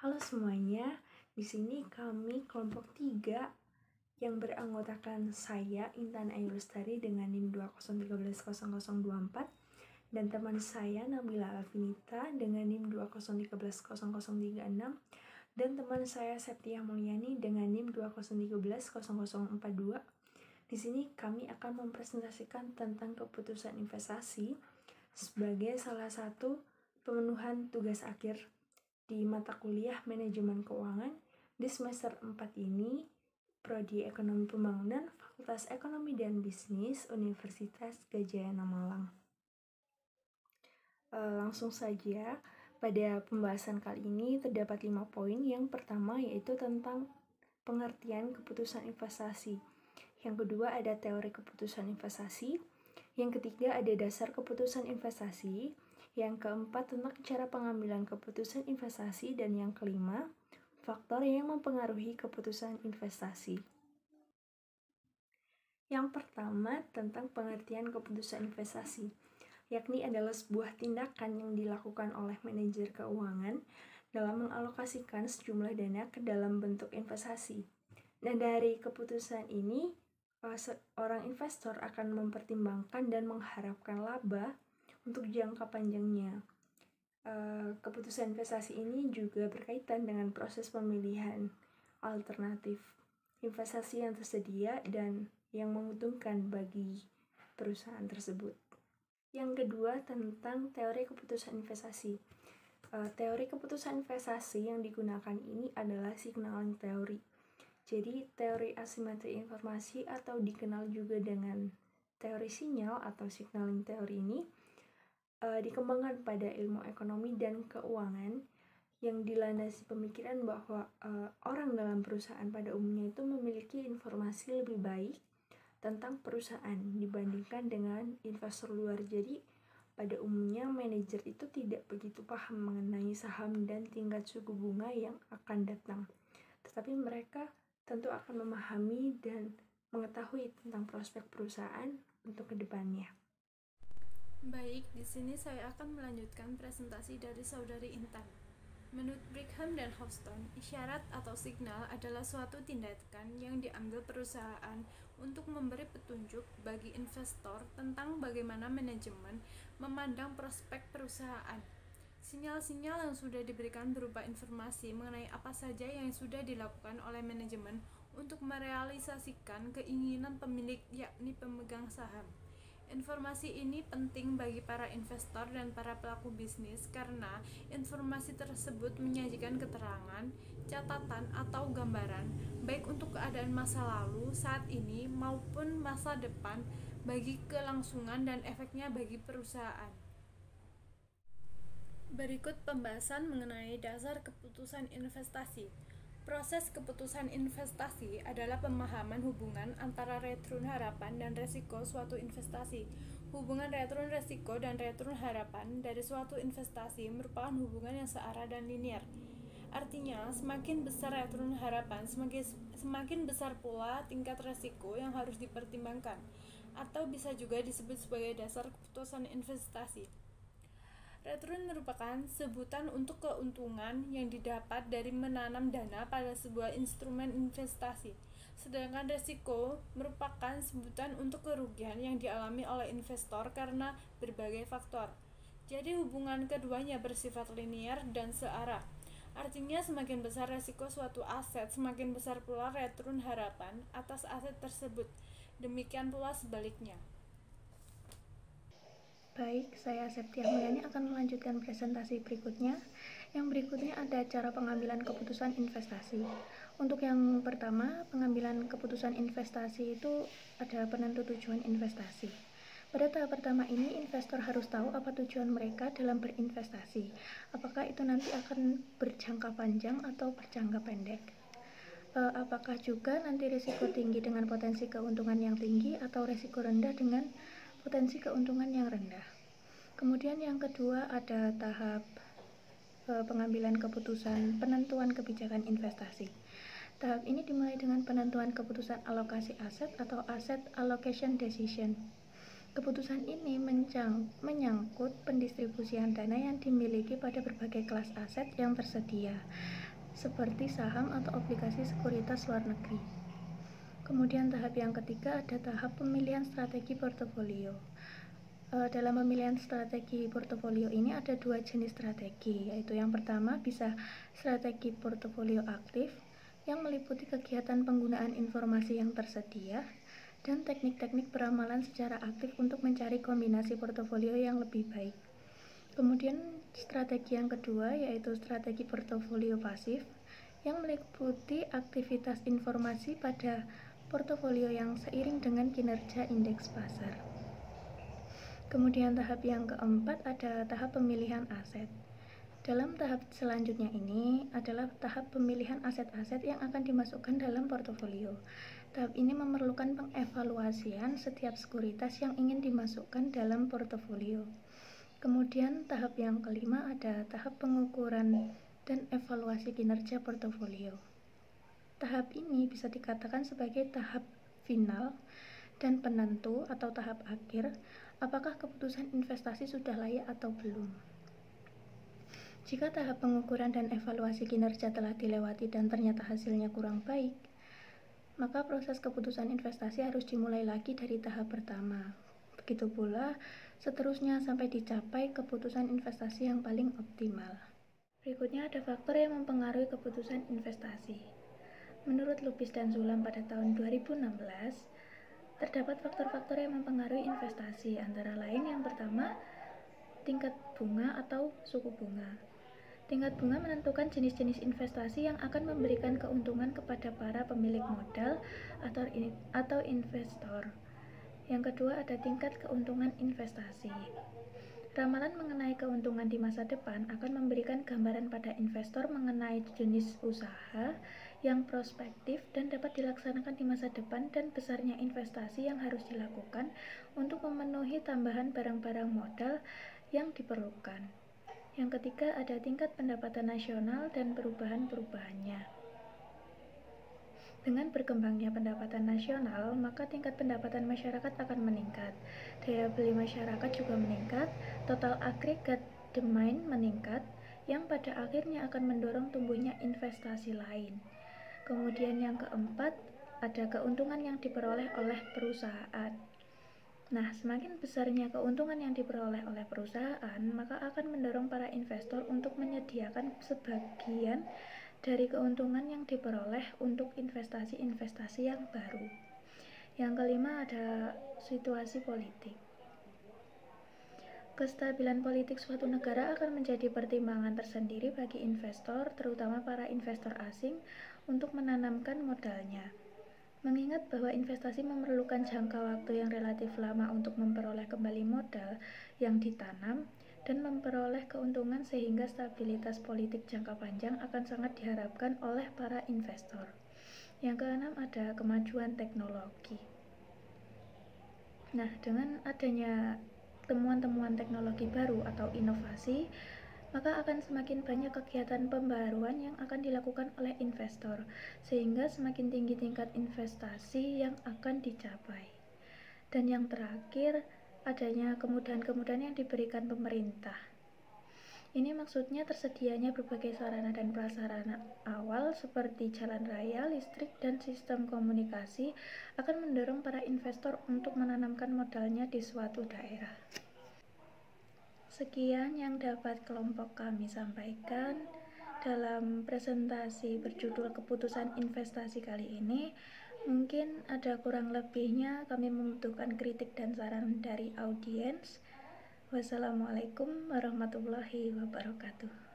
Halo semuanya, di sini kami kelompok 3 yang beranggotakan saya, Intan Ayu Lestari dengan NIM 20130024 dan teman saya Nabila Alvinita dengan NIM 20130036 dan teman saya Septiah Mulyani dengan NIM 20130042. Di sini kami akan mempresentasikan tentang keputusan investasi sebagai salah satu pemenuhan tugas akhir di mata kuliah Manajemen Keuangan di semester 4 ini, Prodi Ekonomi Pembangunan, Fakultas Ekonomi dan Bisnis, Universitas Gadjah Mada Malang. Langsung saja, pada pembahasan kali ini terdapat 5 poin. Yang pertama yaitu tentang pengertian keputusan investasi. Yang kedua ada teori keputusan investasi. Yang ketiga ada dasar keputusan investasi. Yang keempat tentang cara pengambilan keputusan investasi. Dan yang kelima, faktor yang mempengaruhi keputusan investasi. Yang pertama tentang pengertian keputusan investasi, yakni adalah sebuah tindakan yang dilakukan oleh manajer keuangan dalam mengalokasikan sejumlah dana ke dalam bentuk investasi. Nah, dari keputusan ini, seorang investor akan mempertimbangkan dan mengharapkan laba untuk jangka panjangnya. Keputusan investasi ini juga berkaitan dengan proses pemilihan alternatif investasi yang tersedia dan yang menguntungkan bagi perusahaan tersebut. Yang kedua tentang teori keputusan investasi. Teori keputusan investasi yang digunakan ini adalah signaling teori. Jadi teori asimetri informasi atau dikenal juga dengan teori sinyal atau signaling teori ini dikembangkan pada ilmu ekonomi dan keuangan yang dilandasi pemikiran bahwa orang dalam perusahaan pada umumnya itu memiliki informasi lebih baik tentang perusahaan dibandingkan dengan investor luar. Jadi pada umumnya manajer itu tidak begitu paham mengenai saham dan tingkat suku bunga yang akan datang, tetapi mereka tentu akan memahami dan mengetahui tentang prospek perusahaan untuk kedepannya. Baik, di sini saya akan melanjutkan presentasi dari saudari Intan. Menurut Brigham dan Hobson, isyarat atau signal adalah suatu tindakan yang diambil perusahaan untuk memberi petunjuk bagi investor tentang bagaimana manajemen memandang prospek perusahaan. Sinyal-sinyal yang sudah diberikan berupa informasi mengenai apa saja yang sudah dilakukan oleh manajemen untuk merealisasikan keinginan pemilik, yakni pemegang saham. Informasi ini penting bagi para investor dan para pelaku bisnis karena informasi tersebut menyajikan keterangan, catatan, atau gambaran baik untuk keadaan masa lalu, saat ini, maupun masa depan bagi kelangsungan dan efeknya bagi perusahaan. Berikut pembahasan mengenai dasar keputusan investasi. Proses keputusan investasi adalah pemahaman hubungan antara return harapan dan resiko suatu investasi. Hubungan return resiko dan return harapan dari suatu investasi merupakan hubungan yang searah dan linear. Artinya, semakin besar return harapan, semakin besar pula tingkat resiko yang harus dipertimbangkan, atau bisa juga disebut sebagai dasar keputusan investasi. Return merupakan sebutan untuk keuntungan yang didapat dari menanam dana pada sebuah instrumen investasi. Sedangkan resiko merupakan sebutan untuk kerugian yang dialami oleh investor karena berbagai faktor. Jadi hubungan keduanya bersifat linear dan searah. Artinya semakin besar resiko suatu aset, semakin besar pula return harapan atas aset tersebut. Demikian pula sebaliknya. Baik, saya Septiah Mulyani akan melanjutkan presentasi berikutnya. Yang berikutnya ada cara pengambilan keputusan investasi. Untuk yang pertama, pengambilan keputusan investasi itu ada penentu tujuan investasi. Pada tahap pertama ini, investor harus tahu apa tujuan mereka dalam berinvestasi. Apakah itu nanti akan berjangka panjang atau berjangka pendek. Apakah juga nanti risiko tinggi dengan potensi keuntungan yang tinggi atau risiko rendah dengan potensi keuntungan yang rendah. Kemudian yang kedua ada tahap pengambilan keputusan penentuan kebijakan investasi. Tahap ini dimulai dengan penentuan keputusan alokasi aset atau asset allocation decision. Keputusan ini menyangkut pendistribusian dana yang dimiliki pada berbagai kelas aset yang tersedia. seperti saham atau obligasi sekuritas luar negeri. Kemudian tahap yang ketiga ada tahap pemilihan strategi portofolio. Dalam pemilihan strategi portofolio ini ada dua jenis strategi, yaitu yang pertama bisa strategi portofolio aktif yang meliputi kegiatan penggunaan informasi yang tersedia dan teknik-teknik peramalan secara aktif untuk mencari kombinasi portofolio yang lebih baik. Kemudian strategi yang kedua yaitu strategi portofolio pasif yang meliputi aktivitas informasi pada portofolio yang seiring dengan kinerja indeks pasar. Kemudian tahap yang keempat ada tahap pemilihan aset. Dalam tahap selanjutnya ini adalah tahap pemilihan aset-aset yang akan dimasukkan dalam portofolio. Tahap ini memerlukan pengevaluasian setiap sekuritas yang ingin dimasukkan dalam portofolio. Kemudian tahap yang kelima ada tahap pengukuran dan evaluasi kinerja portofolio. Tahap ini bisa dikatakan sebagai tahap final dan penentu atau tahap akhir apakah keputusan investasi sudah layak atau belum. Jika tahap pengukuran dan evaluasi kinerja telah dilewati dan ternyata hasilnya kurang baik, maka proses keputusan investasi harus dimulai lagi dari tahap pertama. Begitu pula seterusnya sampai dicapai keputusan investasi yang paling optimal. Berikutnya ada faktor yang mempengaruhi keputusan investasi. Menurut Lubis dan Sulam pada tahun 2016, terdapat faktor-faktor yang mempengaruhi investasi, antara lain yang pertama, tingkat bunga atau suku bunga. Tingkat bunga menentukan jenis-jenis investasi yang akan memberikan keuntungan kepada para pemilik modal atau investor. Yang kedua ada tingkat keuntungan investasi. Ramalan mengenai keuntungan di masa depan akan memberikan gambaran pada investor mengenai jenis usaha yang prospektif dan dapat dilaksanakan di masa depan dan besarnya investasi yang harus dilakukan untuk memenuhi tambahan barang-barang modal yang diperlukan. Yang ketiga ada tingkat pendapatan nasional dan perubahan-perubahannya. Dengan berkembangnya pendapatan nasional, maka tingkat pendapatan masyarakat akan meningkat. Daya beli masyarakat juga meningkat, total agregat demand meningkat, yang pada akhirnya akan mendorong tumbuhnya investasi lain. Kemudian yang keempat, ada keuntungan yang diperoleh oleh perusahaan. Nah, semakin besarnya keuntungan yang diperoleh oleh perusahaan, maka akan mendorong para investor untuk menyediakan sebagian dari keuntungan yang diperoleh untuk investasi-investasi yang baru. Yang kelima ada situasi politik. Kestabilan politik suatu negara akan menjadi pertimbangan tersendiri bagi investor, terutama para investor asing, untuk menanamkan modalnya. Mengingat bahwa investasi memerlukan jangka waktu yang relatif lama untuk memperoleh kembali modal yang ditanam, dan memperoleh keuntungan sehingga stabilitas politik jangka panjang akan sangat diharapkan oleh para investor. Yang keenam ada kemajuan teknologi. Nah, dengan adanya temuan-temuan teknologi baru atau inovasi, maka akan semakin banyak kegiatan pembaruan yang akan dilakukan oleh investor, sehingga semakin tinggi tingkat investasi yang akan dicapai. Dan yang terakhir, adanya kemudahan-kemudahan yang diberikan pemerintah. Ini maksudnya tersedianya berbagai sarana dan prasarana awal seperti jalan raya, listrik, dan sistem komunikasi akan mendorong para investor untuk menanamkan modalnya di suatu daerah. Sekian yang dapat kelompok kami sampaikan dalam presentasi berjudul keputusan investasi kali ini. Mungkin ada kurang lebihnya, kami membutuhkan kritik dan saran dari audiens. Wassalamualaikum warahmatullahi wabarakatuh.